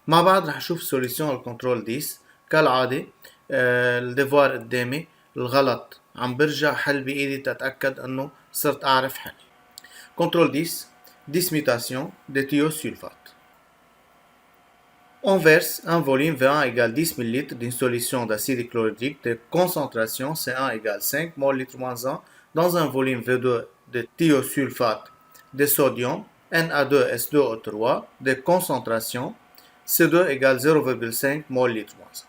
مع بعض رح نشوف سوليسيون الكنترول 10 كالعادة. الديفوار قدامي، الغلط عم برجع حل بإيدي تتأكد انه صرت اعرف حل. كنترول 10 10 mutation de thiosulfate. On verse un volume V1 égale 10 ml d'une solution d'acide chlorhydrique de concentration C1 égale 5 mol litre moins 1 dans un volume V2 de thiosulfate de sodium Na2SO3 de concentration C2 égale 0,5 mol litre moins 1.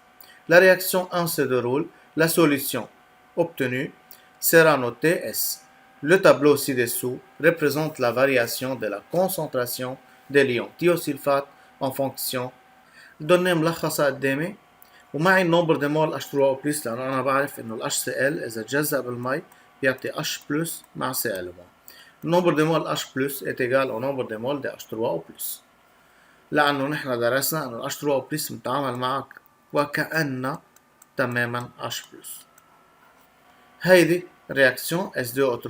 La réaction 1 se déroule, la solution obtenue sera notée S. Le tableau ci-dessous représente la variation de la concentration des ions thiosulfate en fonction. الدنيا ملخصة قدامي ومعي النمبر دي مول H2O+، لأنه أنا بعرف إنه ال HCl إذا تجزأ بالمي بيعطي H+ مع Cl-. النمبر دي مول H+ est égal au nombre de mol de H3O+. لأنه نحن درسنا إنه ال H3O+ متعامل معك وكأنه تماما H+. هيدي réaction S2O3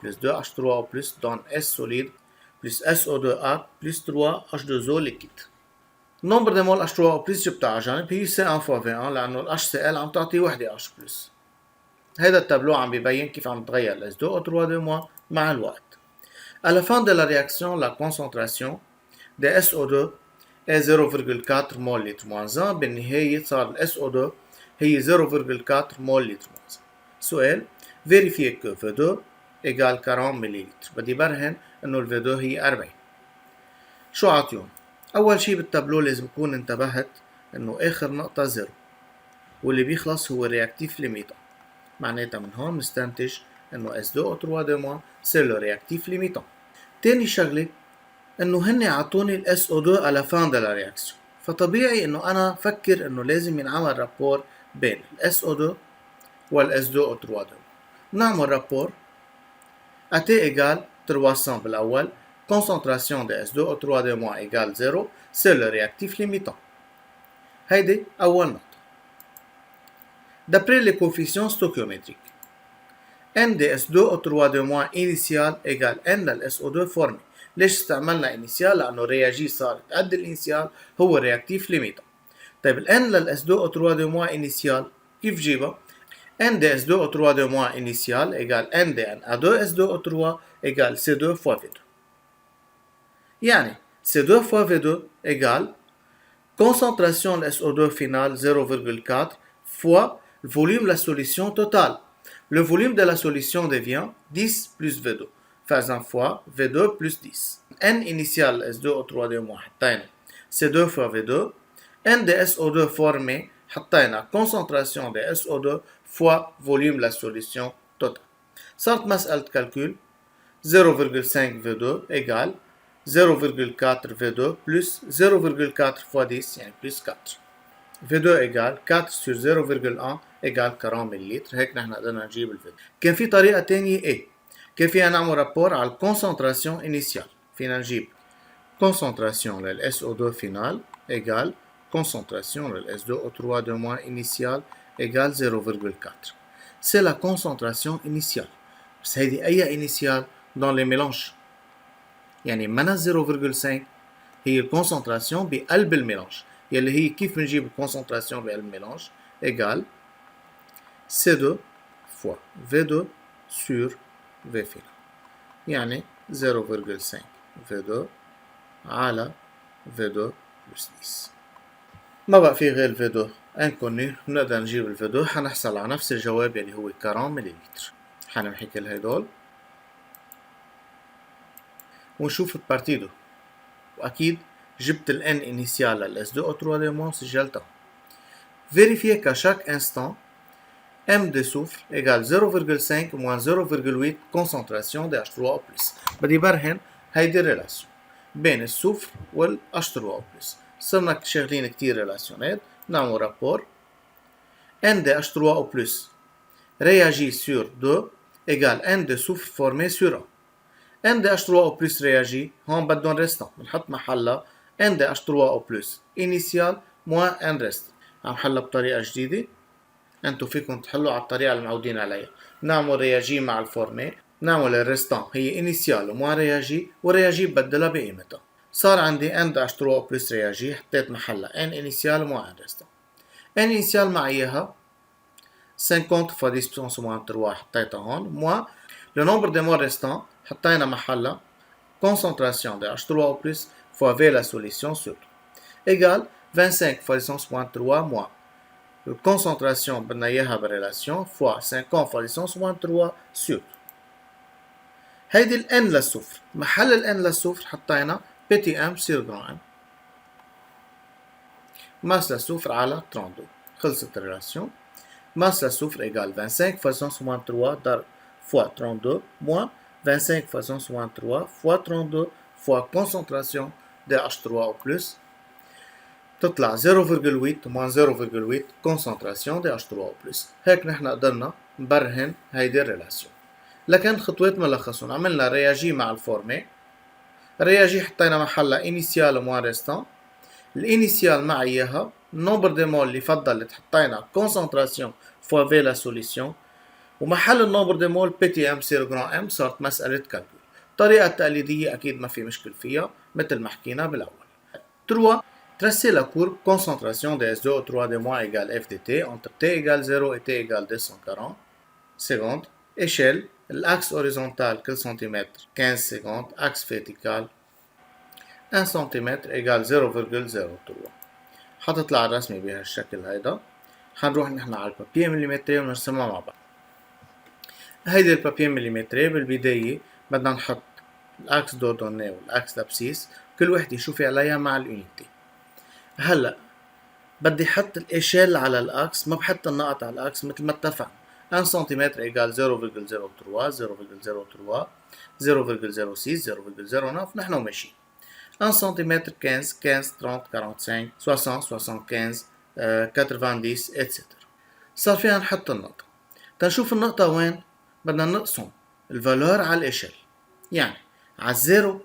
plus 2H3O+ donne S solide plus SO2A plus 3H2O liquide. النمبر دي مول H2O+ جبتها على جنب هي C1 fois V1 لأنه ال HCl عم تعطي وحدة H+. هيدا التابلو عم بيبين كيف عم تغير ال S2O3 مع الوقت. À la fin de la réaction, la concentration de SO2 est 0,4 mol litre moins 1. بالنهاية صار ال SO2 هي 0,4 mol litre moins 1. سؤال: vérifiez que V2 égale 40 ملل. بدي برهن انه ال V2 هي 40. شو عطيون؟ اول شي بالتابلو لازم اكون انتبهت انه اخر نقطة 0 واللي بيخلص هو رياكتيف ليميتان. معناتها من هون نستنتج انه S2O3 c'est le réactif limitant. تاني شغلة انه هن عطوني ال SO2 à la fin de la réaction، فطبيعي انه انا فكر انه لازم ينعمل رابور بين ال SO2 وال S2O3. نعمل رابور AT égale 300 بالاول، concentration de S2O3 égale 0، c'est le réactif limitant. هيدي اول نقطة. D'après les coefficients stoichiométriques، N de S2O3 initial égale N لل SO2 formé. ليش استعملنا initial؟ لأنه رياجي صارت قد الانيسيال هو رياكتيف ليميتان. طيب ال N لل S2O3 initial كيف جيبها؟ N de S2O3 initial égale N de Na2SO3 égale C2 fois V2. يعني C2 fois V2 égale concentration de SO2 finale 0,4 fois le volume de la solution totale. Le volume de la solution devient 10 plus V2 faisant fois V2 plus 10. N initial S2O3 حطينا C2 fois V2. N de SO2 formé حطينا concentration de SO2 fois volume de la solution totale. صارت مسألة calcul 0,5 V2 égale 0,4 V2 plus 0,4 fois 10 يعني plus 4. V2 égale 4 sur 0,1 égale 40 ملل. هيك نحن قدرنا نجيب ال V2. كان في طريقة تانية ايه؟ كان فينا نعمل رابور على الكونسنتراسيون initial. فينا نجيب concentration لل SO2 final égale concentration لل S2O3 initial égale 0,4. C'est la concentration initiale. بس هيدي أي initial dans les mélanges. يعني منا 0,5 هي الكونسنتراسيون بقلب الميلانج، يلي هي كيف بنجيب الكونسنتراسيون بقلب الميلانج؟ égal C2 fois V2 sur V final. يعني 0,5 V2 على V2 plus 10. ما بقى في غير V2 انكوني، بنقدر نجيب ال V2 حنحصل على نفس الجواب يلي هو 40 ملل. حنمحي كل هيدول ونشوف البارتيدو، واكيد جبت ال N initial لل S2O3 سجلتها. Vérifiez qu'à chaque instant M de soufre égale 0,5 moins 0,8 concentration de H3O+. بدي برهن هيدي الريلاسيون بين السوفر وال H3O+. صرنا شغلين كتير ريلاسيونات. نعمل رابور N de H3O+ réagit sur 2 égale N de soufre formé sur 1. N de H3O+ réagit، هون بدهم ريستان، بنحط محلها N de H3O+ initial moins N rest. عم حلها بطريقة جديدة، انتو فيكم تحلوا على الطريقة المعودين عليها. نعمل رياجي مع الفورمي، نعمل الريستان هي initial ومع رياجي، والرياجي ببدلها بقيمتها. صار عندي N H3O plus réagit حطيت محلها N initial moins N restant. N initial معيها 50 fois 10 puissance moins 3 حطيتها هون moins le nombre de moles restants حطينا محلها concentration de H3O plus fois V la solution sur égale 25 fois 10 moins 3 moins la concentration بدنا اياها بالريلاسيون fois 50 fois 10 moins 3 sur هيدي ال N للصفر محل ال N للصفر حطينا petit m sur grand M ماس للصفر على 32 خلصت الريلاسيون ماس للصفر égale 25 fois 10 moins 3 ضرب fois 32 moins 25 fois 10 moins 3 fois 32 fois concentration de H3O plus تطلع 0.8 moins 0.8 concentration de H3O plus هيك نحن قدرنا نبرهن هيدي الريلاسيون. لكن خطوات ملخصهم عملنا رياجي مع الفورمي الرياجي حطينا محلها initial moins restant الانيسيال مع اياها النمبر دي مول اللي فضلت حطينا concentration fois V la solution ومحل النمبر دي مول بيتي ام سير جران ام صارت مسألة كالكول. الطريقة التقليدية أكيد ما في مشكل فيها مثل ما حكينا بالأول. 3. Tracer la courbe concentration de SO3 de moins égale F de T entre T égale 0 et T égale 240 secondes. Échelle, l'axe horizontal كل سنتيمتر 15 secondes, axe vertical 1 cm égale 0.03. حتطلع الرسمة بهالشكل هيدا. حنروح نحن على البابيه مليمتري ونرسمها مع بعض. هيدي البابيه مليمتري بالبداية بدنا نحط الاكس دو دوني والاكس لابسيس كل وحدة شوفي عليها مع اليونيتي. هلا بدي حط الاشيل على الاكس ما بحط النقط على الاكس مثل ما اتفقنا 1 سنتيمتر ايجال 0.03 0.03 0.06 0.09 نحن ماشيين 1 سنتيمتر 15 15 30 45 60 75 90 اتسترا. صار فينا نحط النقطة. تنشوف النقطة وين بدنا نقسم الفالور على الاشل يعني على الزيرو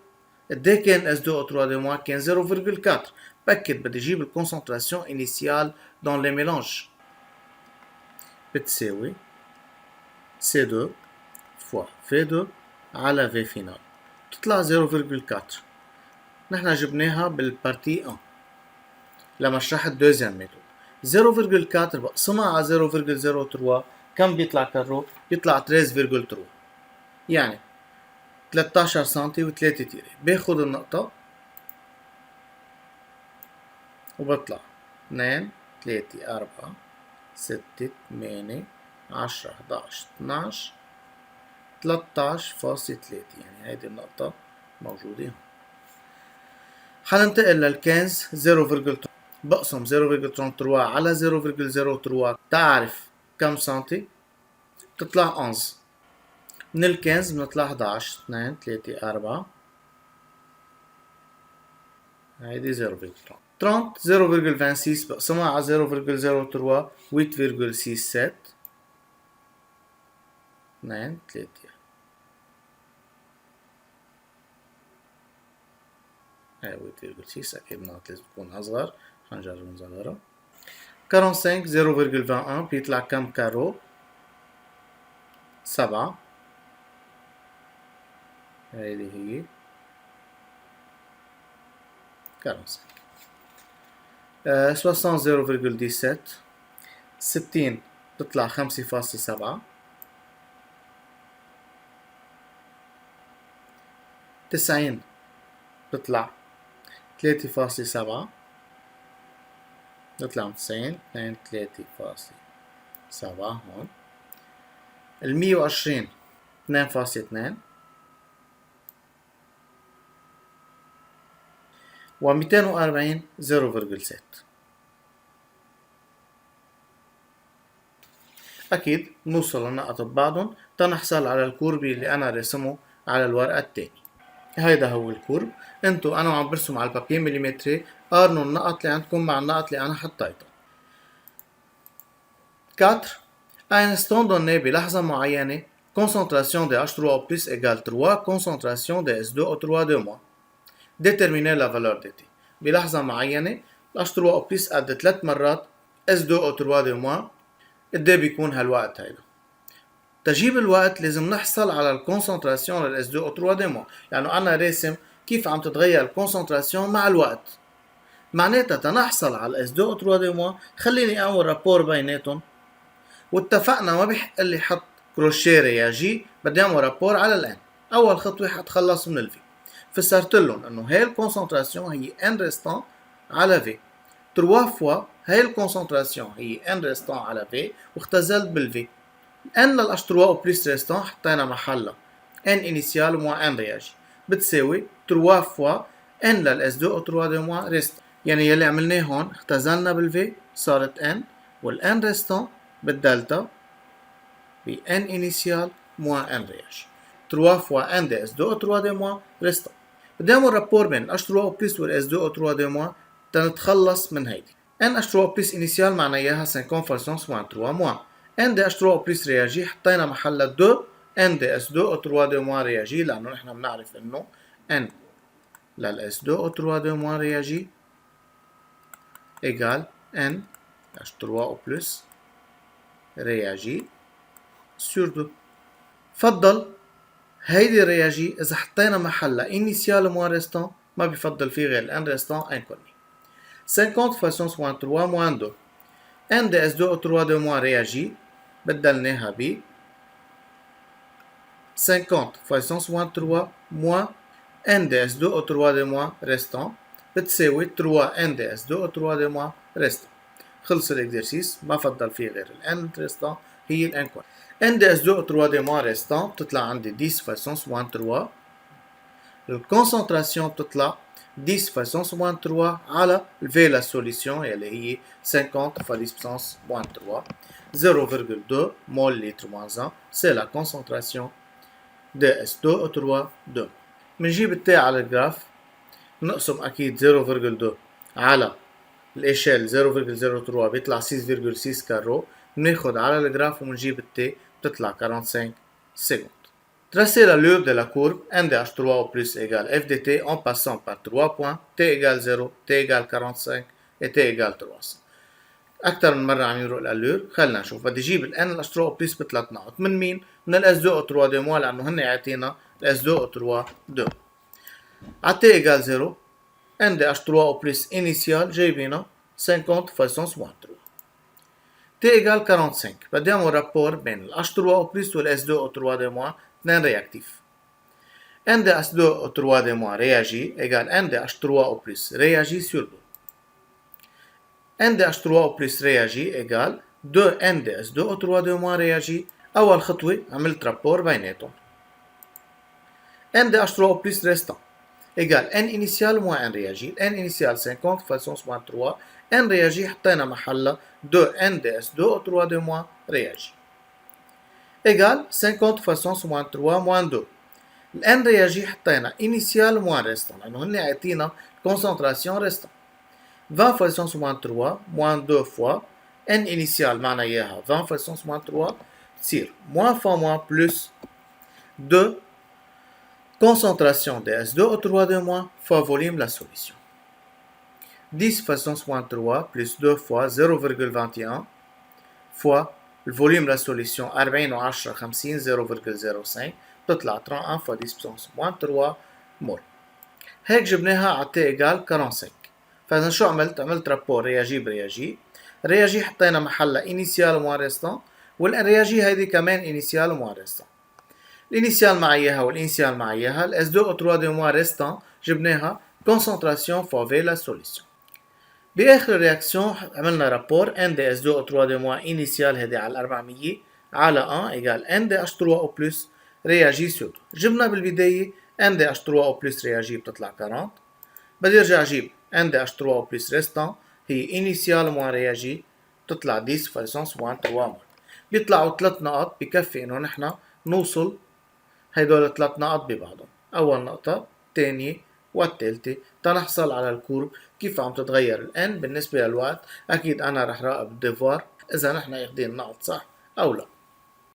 قد ايه كان SO3 دي موان كان 0.4 بأكد بدي اجيب الكونسنتراسيون انيسيال دون لي ميلانج بتساوي C2 فوا V2 على V فينال تطلع 0.4. نحن جبناها بالبارتي 1 لما شرحت دوزيام ميثود 0.4 بقسمها على 0.03 كم بيطلع كرو؟ بيطلع 13.3 يعني 13 سنتي و3 تيرة. باخد النقطة وبطلع 2 3 4 6 8 10 11 12 13.3 يعني هيدي النقطة موجودة هون. حننتقل لل15 0.3 بقسم 0.33 على 0.03 تعرف كم سنتي؟ بتطلع 11. من ال15 بنطلع 11 2 3 4 هيدي 0.30 0.26 بقسمها على 0.03 8.67 2 3 هاي 8.6 اكيد النقط لازم تكون اصغر حنجرب نصغرها 45 0.21 بيطلع كم كارو 7 هيدي هي 45 60 0.17 60 بتطلع 5.7 90 بتطلع 3.7 بتطلع 90 2 3.7 هون 120 2.2 و240 0.6. أكيد نوصل للنقط ببعضهم تنحصل على الكوربي اللي أنا رسمه على الورقة التاني. هيدا هو الكورب. انتو أنا عم برسم على البابيه مليمتري قارنوا النقط اللي عندكم مع النقط اللي أنا حطيتها. 4. À un instant donné بلحظة معينة concentration de H3O plus égale 3 concentration de S2O3 de moins. Déterminer la valeur de T. بلحظة معينة H3O plus قد 3 مرات S2O3 de moins قد بيكون هالوقت هيدا. تجيب الوقت لازم نحصل على الكونسنتراسيون لل S2O3 de moins. يعني أنا راسم كيف عم تتغير الكونسنتراسيون مع الوقت. معناتها تنحصل على اس 2 او 3 دي موا خليني اعمل رابور بيناتهم، واتفقنا ما بيحق لي حط كروشيه رياجي، بدي اعمل رابور على الان. اول خطوه حتخلص من الفي، فسرت لهم انه هاي الكونسنتراسيون هي ان ريستون على في 3 فوا هاي الكونسنتراسيون هي ان ريستون على في، واختزلت بالفي. ان للاش 3 او بلس ريستون حطينا محلها ان انيسيال موا ان رياجي بتساوي 3 فوا ان للاس 2 او 3 دي موا ريستون. يعني يلي عملناه هون اختزلنا بالفي صارت ان، والان ريستون بالدلتا ب ان انيسيال موا ان رياجي 3 فوا ان دي اس 2 او 3 دي موا ريستون. بدي اعمل رابور بين الاش 3 او بلس والاس 2 او 3 دي موا تنتخلص من هيدي. ان اش 3 او بلس انيسيال معناها 50 فالسونس موان 3 موا ان دي اش 3 او بلس رياجي حطينا محلها 2 ان دي اس 2 او 3 دي موا رياجي، لانه نحن بنعرف انه ان للاس 2 او 3 دي موا رياجي égal n H3 au plus réagit sur 2. فضل هيدي الرياجي إذا حطينا محلها initial moins restant ما بفضل فيه غير n restant inconnu. 50 فاصون moins 3 moins 2 n ds2 au 3 de moins réagit بدلناها ب 50 فاصون moins 3 moins n ds2 au 3 de moins restant بتساوي 3 ان دي اس 2 او 3 دي موا ريستون. خلص الاكزرسيس ما فضل فيه غير الان ريستون هي الان كوان. ان دي اس 2 او 3 دي موا ريستون بتطلع عندي 10 فاصونس موان 3. الكونسنتراسيون بتطلع 10 فاصونس موان 3 على الفي لا سوليسيون يلي هي 50 فا 10 بسانس موان 3 0,2 مول لتر موان 1. سي لا كونسنتراسيون دي اس 2 او 3 2. بنجيب التي على الجراف، نقسم اكيد 0,2 على الاشيل 0,03 بيطلع 6,6 كارو، بناخد على الجراف وبنجيب التي بتطلع 45 secondes. Tracer l'allure de la courbe NDH3 au plus égale FDT en passant par 3 points T égale 0, T égale 45 et T égale 300. أكثر من مرة عم يروق الألور. خلينا نشوف. بدي أجيب ال NH3 au plus بثلاث نقط. من مين؟ من ال S2 au 3 دي موا، لأنه هن عاطينا ال S2 au 3 2. à T égale 0 NDH3 au plus initial جايبينه 50 فاصونس moins 3. T égale 45. بدي أعمل رابور بين ال H3 au plus وال S2 au 3 دي موا اثنين رياكتيف. NDH2 au 3 دي موا réagit égale NDH3 au plus réagit sur 2. NDH3 au plus réagit égale 2 NDS2 au 3 دي موا réagit. أول خطوة عملت رابور بيناتهم. NDH3 au plus restant égale N initial moins N réagit. N initial 50 فاصونس moins 3. N réagit حطينا محلها 2 NDS2 au 3 دي موا réagit égale 50 فاصونس moins 3 moins 2. ال N réagit حطينا initial moins restant لأنه هن عطينا concentration restant 20 فاصونس moins 3 moins 2 fois N initial معنى إياها 20 فاصونس moins 3 تصير moins fois moins plus 2 concentration de S2 au 3 de moins fois volume la solution. 10 فاصونس moins 3 plus 2 fois 0,21 fois le volume de la solution 40 و 10 50 0,05 بتطلع 31 fois 10 puissance moins 3 مول. هيك جبناها على T égale 45. فإذا شو عملت؟ عملت رابور رياجي برياجي. رياجي حطينا محلها initial moins restant، والرياجي هيدي كمان initial moins restant. الانيسيال مع اياها والانيسيال مع اياها ال S2 au 3 de moins restant جبناها concentration fois V la solution. باخر الرياكسيون عملنا رابور N de S2 au 3 de moins initial هيدي على 400 على 1 égale N de H3 au plus réagit sur 2. جبنا بالبداية N de H3 au plus réagit بتطلع 40. بدي ارجع اجيب N de H3 au plus restant هي initial moins réagit بتطلع 10 فاصونس moins 3 مول. بيطلعوا 3 نقط بكفي انه نحن نوصل هيدول الثلاث نقط ببعضهم. أول نقطة، الثانية والثالثة، تنحصل على الكورب كيف عم تتغير الان بالنسبة للوقت. أكيد أنا رح راقب الديفوار إذا نحن ياخدين النقط صح أو لا.